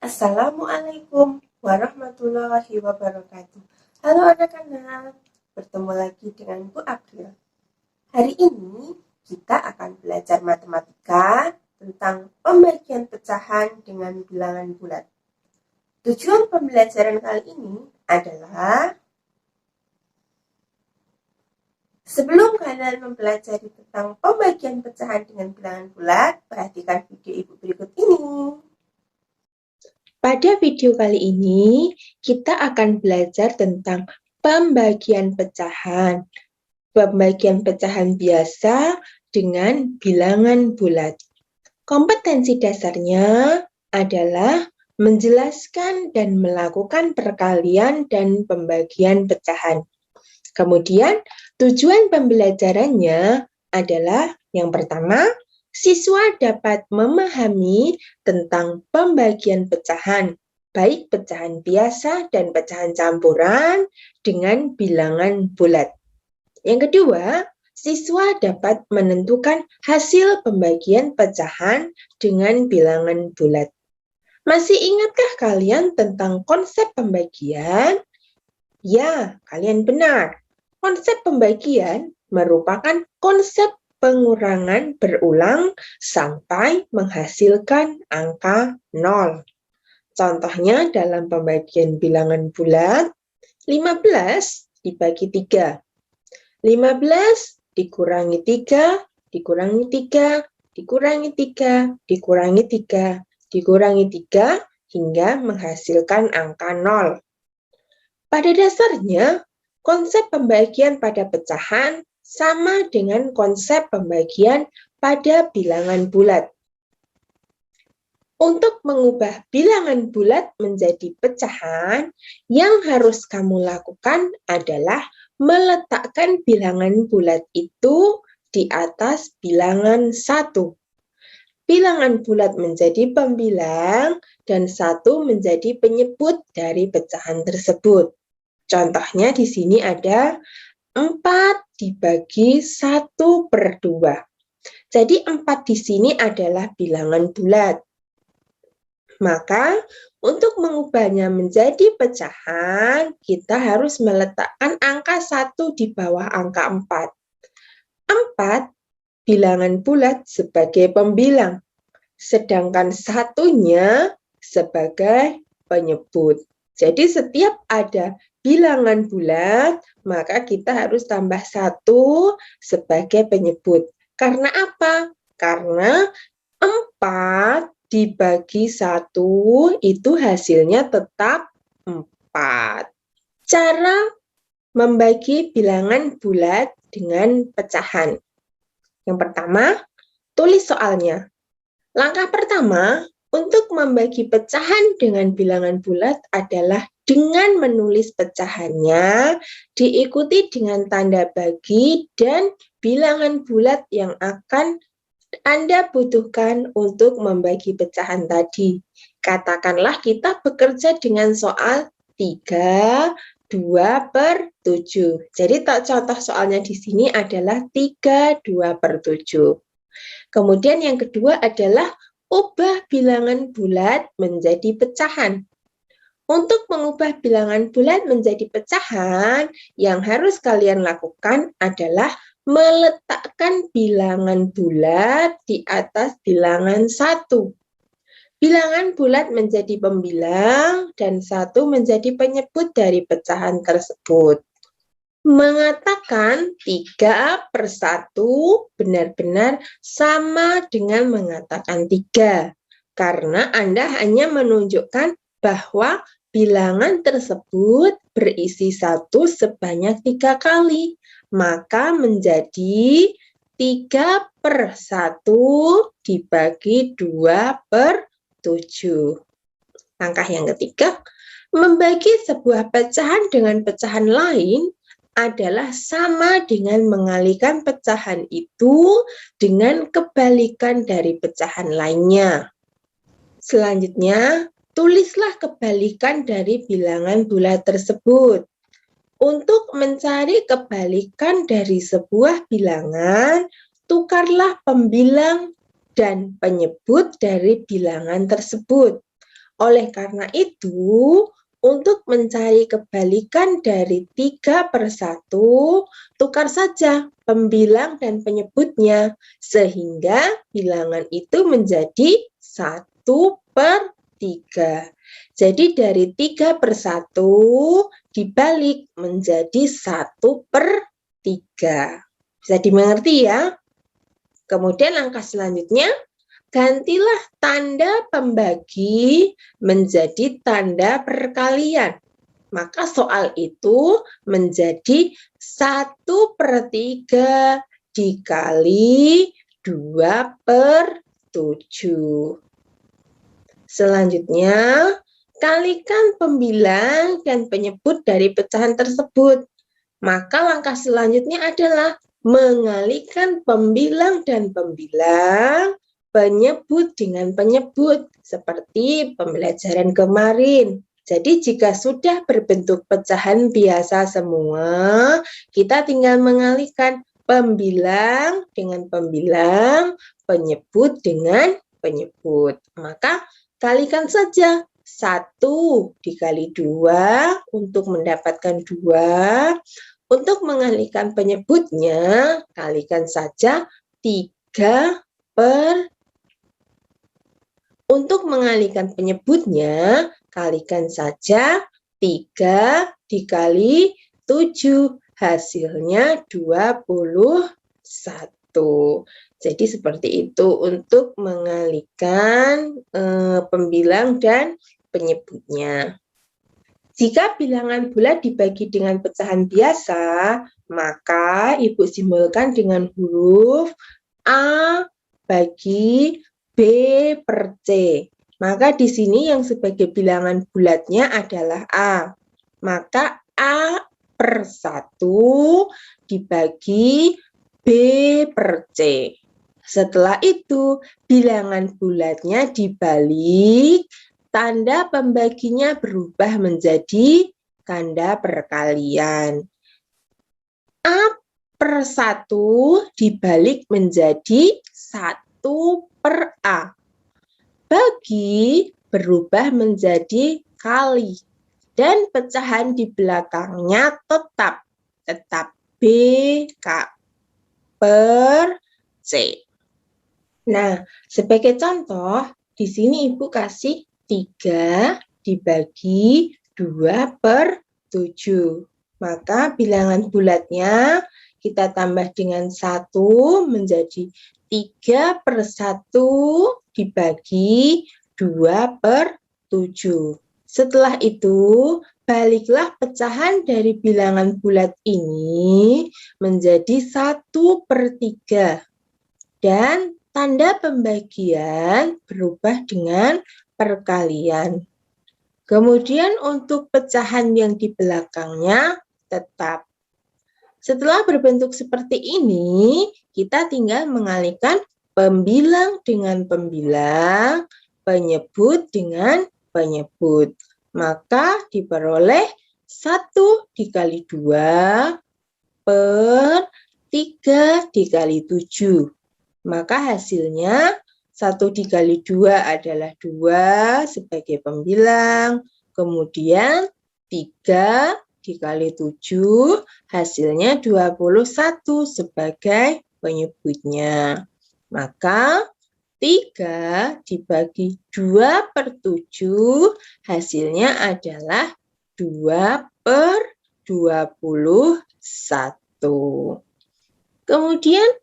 Assalamualaikum warahmatullahi wabarakatuh. Halo anak-anak, bertemu lagi dengan Bu April. Hari ini kita akan belajar matematika tentang pembagian pecahan dengan bilangan bulat. Tujuan pembelajaran kali ini adalah sebelum kalian mempelajari tentang pembagian pecahan dengan bilangan bulat, perhatikan video ibu berikut ini. Pada video kali ini, kita akan belajar tentang pembagian pecahan. Pembagian pecahan biasa dengan bilangan bulat. Kompetensi dasarnya adalah menjelaskan dan melakukan perkalian dan pembagian pecahan. Kemudian, tujuan pembelajarannya adalah yang pertama, siswa dapat memahami tentang pembagian pecahan, baik pecahan biasa dan pecahan campuran dengan bilangan bulat. Yang kedua, siswa dapat menentukan hasil pembagian pecahan dengan bilangan bulat. Masih ingatkah kalian tentang konsep pembagian? Ya, kalian benar. Konsep pembagian merupakan konsep pengurangan berulang sampai menghasilkan angka 0. Contohnya dalam pembagian bilangan bulat, 15 dibagi 3. 15 dikurangi 3, dikurangi 3, dikurangi 3, dikurangi 3, dikurangi 3, hingga menghasilkan angka 0. Pada dasarnya, konsep pembagian pada pecahan sama dengan konsep pembagian pada bilangan bulat. Untuk mengubah bilangan bulat menjadi pecahan, yang harus kamu lakukan adalah meletakkan bilangan bulat itu di atas bilangan 1. Bilangan bulat menjadi pembilang dan 1 menjadi penyebut dari pecahan tersebut. Contohnya di sini ada 4 dibagi 1/2. Jadi 4 di sini adalah bilangan bulat. Maka untuk mengubahnya menjadi pecahan, kita harus meletakkan angka 1 di bawah angka 4. 4 bilangan bulat sebagai pembilang, sedangkan 1-nya sebagai penyebut. Jadi setiap ada bilangan bulat, maka kita harus tambah 1 sebagai penyebut. Karena apa? Karena 4 dibagi 1 itu hasilnya tetap 4. Cara membagi bilangan bulat dengan pecahan. Yang pertama, tulis soalnya. Langkah pertama, untuk membagi pecahan dengan bilangan bulat adalah dengan menulis pecahannya, diikuti dengan tanda bagi dan bilangan bulat yang akan Anda butuhkan untuk membagi pecahan tadi. Katakanlah kita bekerja dengan soal 3, 2/7. Jadi contoh soalnya di sini adalah 3, 2/7. Kemudian yang kedua adalah ubah bilangan bulat menjadi pecahan. Untuk mengubah bilangan bulat menjadi pecahan, yang harus kalian lakukan adalah meletakkan bilangan bulat di atas bilangan 1. Bilangan bulat menjadi pembilang dan 1 menjadi penyebut dari pecahan tersebut. Mengatakan 3/1 benar-benar sama dengan mengatakan 3, karena Anda hanya menunjukkan bahwa bilangan tersebut berisi 1 sebanyak 3 kali, maka menjadi 3/1 dibagi 2/7. Langkah yang ketiga, membagi sebuah pecahan dengan pecahan lain adalah sama dengan mengalihkan pecahan itu dengan kebalikan dari pecahan lainnya. Selanjutnya, tulislah kebalikan dari bilangan bulat tersebut. Untuk mencari kebalikan dari sebuah bilangan, tukarlah pembilang dan penyebut dari bilangan tersebut. Oleh karena itu, untuk mencari kebalikan dari 3/1, tukar saja pembilang dan penyebutnya, sehingga bilangan itu menjadi 1/3. Jadi dari 3/1 dibalik menjadi 1/3. Bisa dimengerti ya? Kemudian langkah selanjutnya, gantilah tanda pembagi menjadi tanda perkalian. Maka soal itu menjadi 1/3 dikali 2/7. Selanjutnya, kalikan pembilang dan penyebut dari pecahan tersebut. Maka langkah selanjutnya adalah mengalihkan pembilang dan pembilang, penyebut dengan penyebut, seperti pembelajaran kemarin. Jadi jika sudah berbentuk pecahan biasa semua, kita tinggal mengalihkan pembilang dengan pembilang, penyebut dengan penyebut. Maka kalikan saja 1 dikali 2 untuk mendapatkan 2. Untuk mengalihkan penyebutnya, kalikan saja 3 per. Untuk mengalihkan penyebutnya, kalikan saja 3 dikali 7. Hasilnya 21. Jadi seperti itu untuk mengalihkan pembilang dan penyebutnya. Jika bilangan bulat dibagi dengan pecahan biasa, maka Ibu simbolkan dengan huruf A bagi B per C. Maka di sini yang sebagai bilangan bulatnya adalah A. Maka A/1 dibagi B per C. Setelah itu, bilangan bulatnya dibalik, tanda pembaginya berubah menjadi tanda perkalian. A/1 dibalik menjadi 1 per A. Bagi berubah menjadi kali. Dan pecahan di belakangnya tetap B per C. Nah, sebagai contoh, di sini Ibu kasih 3 dibagi 2/7. Maka bilangan bulatnya kita tambah dengan 1 menjadi 3/1 dibagi 2/7. Setelah itu, baliklah pecahan dari bilangan bulat ini menjadi 1/3. Dan tanda pembagian berubah dengan perkalian. Kemudian untuk pecahan yang di belakangnya tetap. Setelah berbentuk seperti ini, kita tinggal mengalihkan pembilang dengan pembilang, penyebut dengan penyebut. Maka diperoleh 1 dikali 2 per 3 dikali 7. Maka hasilnya 1 dikali 2 adalah 2 sebagai pembilang, kemudian 3 dikali 7 hasilnya 21 sebagai penyebutnya. Maka 3 dibagi 2/7 hasilnya adalah 2/21. Kemudian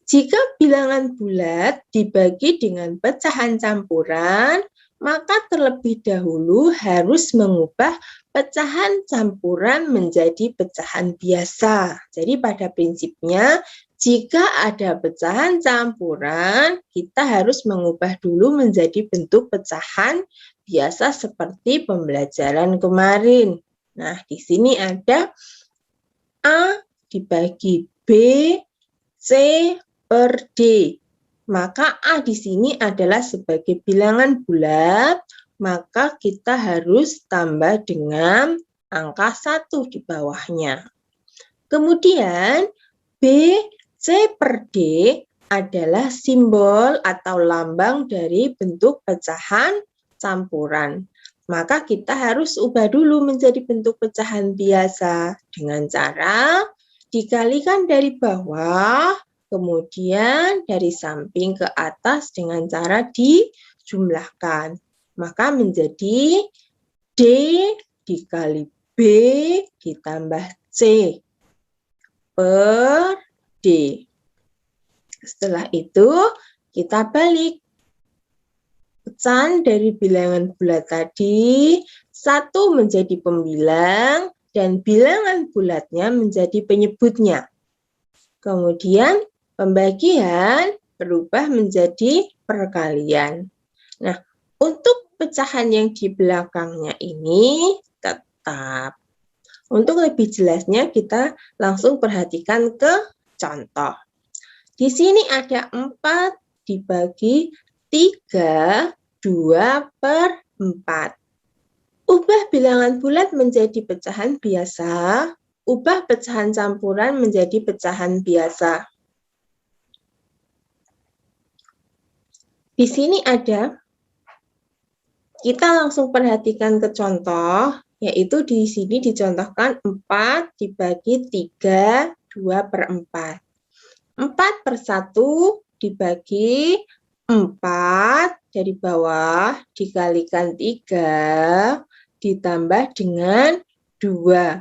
jika bilangan bulat dibagi dengan pecahan campuran, maka terlebih dahulu harus mengubah pecahan campuran menjadi pecahan biasa. Jadi pada prinsipnya, jika ada pecahan campuran, kita harus mengubah dulu menjadi bentuk pecahan biasa seperti pembelajaran kemarin. Nah, di sini ada A dibagi B, C per D. Maka A di sini adalah sebagai bilangan bulat, maka kita harus tambah dengan angka 1 di bawahnya. Kemudian B, C per D adalah simbol atau lambang dari bentuk pecahan campuran. Maka kita harus ubah dulu menjadi bentuk pecahan biasa dengan cara dikalikan dari bawah, kemudian dari samping ke atas dengan cara dijumlahkan. Maka menjadi D dikali B ditambah C per D. Setelah itu kita balik. Pecahan dari bilangan bulat tadi, 1 menjadi pembilang dan bilangan bulatnya menjadi penyebutnya. Kemudian pembagian berubah menjadi perkalian. Nah, untuk pecahan yang di belakangnya ini tetap. Untuk lebih jelasnya kita langsung perhatikan ke contoh. Di sini ada 4 dibagi 3, 2 per 4. Ubah bilangan bulat menjadi pecahan biasa, ubah pecahan campuran menjadi pecahan biasa. Di sini ada, kita langsung perhatikan ke contoh, yaitu di sini dicontohkan 4 dibagi 3, 2 per 4. 4 per 1 dibagi 4 dari bawah dikalikan 3 ditambah dengan 2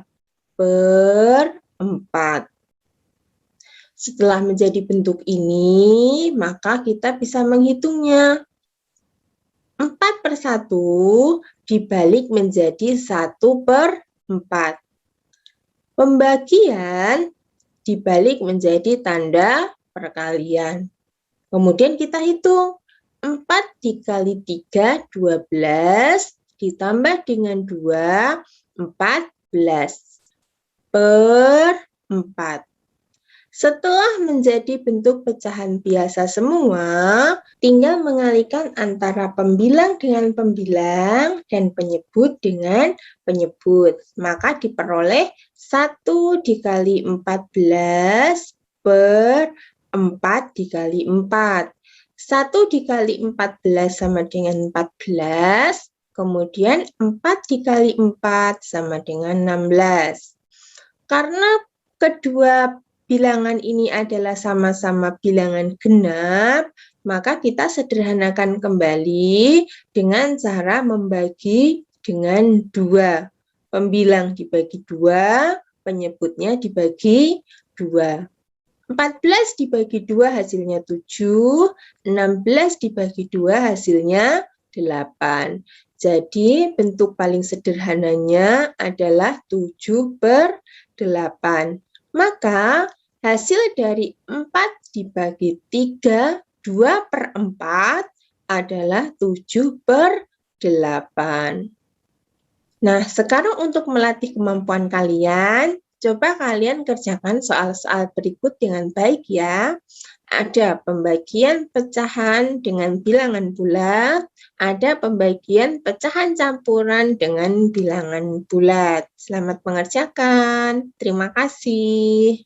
per 4. Setelah menjadi bentuk ini, maka kita bisa menghitungnya. 4 per 1 dibalik menjadi 1 per 4. Pembagian dibalik menjadi tanda perkalian. Kemudian kita hitung, 4 dikali 3, 12, ditambah dengan 2, 14, per 4. Setelah menjadi bentuk pecahan biasa semua, tinggal mengalihkan antara pembilang dengan pembilang dan penyebut dengan penyebut. Maka diperoleh 1 dikali 14 per 4 dikali 4. 1 dikali 14 sama dengan 14, kemudian 4 dikali 4 sama dengan 16. Karena kedua bilangan ini adalah sama-sama bilangan genap, maka kita sederhanakan kembali dengan cara membagi dengan 2. Pembilang dibagi 2, penyebutnya dibagi 2. 14 dibagi 2 hasilnya 7, 16 dibagi 2 hasilnya 8. Jadi bentuk paling sederhananya adalah 7 per 8. Maka hasil dari 4 dibagi 3, 2 per 4 adalah 7 per 8. Nah, sekarang untuk melatih kemampuan kalian, coba kalian kerjakan soal-soal berikut dengan baik ya. Ada pembagian pecahan dengan bilangan bulat, ada pembagian pecahan campuran dengan bilangan bulat. Selamat mengerjakan. Terima kasih.